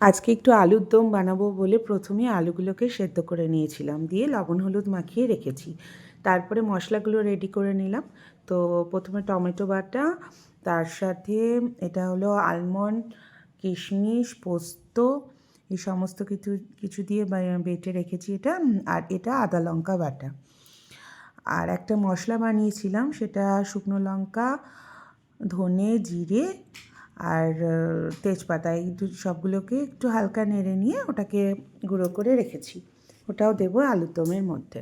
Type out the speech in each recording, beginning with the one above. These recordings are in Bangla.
আজকে একটু আলুর দম বানাবো বলে প্রথমে আলুগুলোকে সেদ্ধ করে নিয়েছিলাম, দিয়ে লবণ হলুদ মাখিয়ে রেখেছি। তারপরে মশলাগুলো রেডি করে নিলাম। তো প্রথমে টমেটো বাটা, তার সাথে এটা হলো আলমন্ড, কিশমিশ, পোস্ত, এই সমস্ত কিছু কিছু দিয়ে বেটে রেখেছি এটা। আর এটা আদা লঙ্কা বাটা। আর একটা মশলা বানিয়েছিলাম, সেটা শুকনো লঙ্কা, ধনে, জিরে আর তেজপাতা, এই সবগুলোকে একটু হালকা নেড়ে নিয়ে ওটাকে গুঁড়ো করে রেখেছি। ওটাও দেবো আলুর দমের মধ্যে।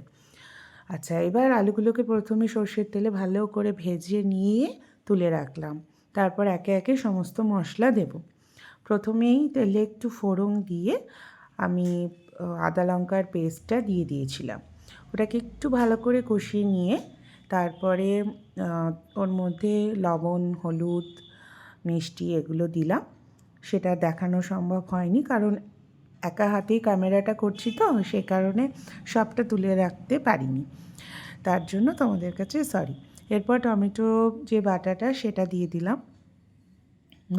আচ্ছা, এবার আলুগুলোকে প্রথমে সর্ষের তেলে ভালো করে ভেজে নিয়ে তুলে রাখলাম। তারপর একে একে সমস্ত মশলা দেব। প্রথমেই তেলে একটু ফোড়ন দিয়ে আমি আদা লঙ্কার পেস্টটা দিয়ে দিয়েছিলাম। ওটাকে একটু ভালো করে কষিয়ে নিয়ে তারপরে ওর মধ্যে লবণ, হলুদ, মিষ্টি এগুলো দিলাম। সেটা দেখানো সম্ভব হয়নি, কারণ একা হাতেই ক্যামেরাটা করছি, তো সে কারণে সবটা তুলে রাখতে পারিনি, তার জন্য তোমাদের কাছে সরি। এরপর টমেটো যে বাটাটা সেটা দিয়ে দিলাম।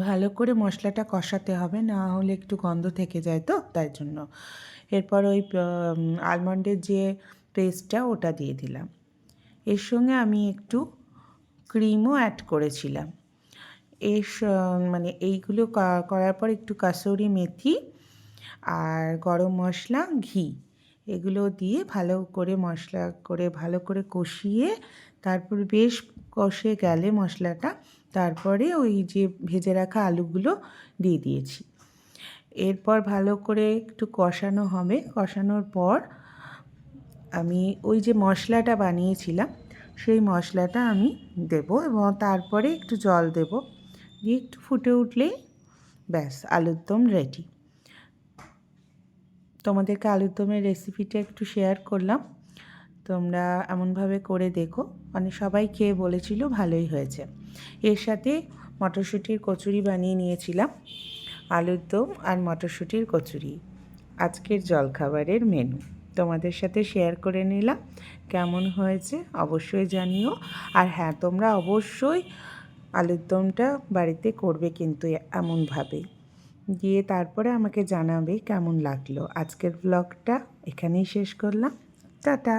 ভালো করে মশলাটা কষাতে হবে, না হলে একটু গন্ধ থেকে যায়, তো তাই জন্য। এরপর ওই আলমন্ডের যে পেস্টটা ওটা দিয়ে দিলাম। এর সঙ্গে আমি একটু ক্রিমও অ্যাড করেছিলাম। মানে এইগুলো করার পর একটু কাসুরি মেথি আর গরম মশলা, ঘি, এগুলো দিয়ে ভালো করে মশলা করে ভালো করে কষিয়ে তারপর বেশ কষে গেলে মশলাটা, তারপরে ওই যে ভেজে রাখা আলুগুলো দিয়ে দিয়েছি। এরপর ভালো করে একটু কষানো হবে। কষানোর পর আমি ওই যে মশলাটা বানিয়েছিলাম সেই মশলাটা আমি দেব এবং তারপরে একটু জল দেব, দিয়ে একটু ফুটে উঠলেই ব্যাস আলুর দম রেডি। তোমাদেরকে আলুর দমের রেসিপিটা একটু শেয়ার করলাম, তোমরা এমনভাবে করে দেখো। মানে সবাই খেয়ে বলেছিল ভালোই হয়েছে। এর সাথে মটরশুঁটির কচুরি বানিয়ে নিয়েছিলাম। আলুর দম আর মটরশুঁটির কচুরি আজকের জলখাবারের মেনু তোমাদের সাথে শেয়ার করে নিলাম। কেমন হয়েছে অবশ্যই জানিও। আর হ্যাঁ, তোমরা অবশ্যই আলুর দমটা বাড়িতে করবে, কিন্তু এমনভাবে দিয়ে তারপরে আমাকে জানাবে কেমন লাগলো। আজকের ব্লগটা এখানেই শেষ করলাম। টাটা।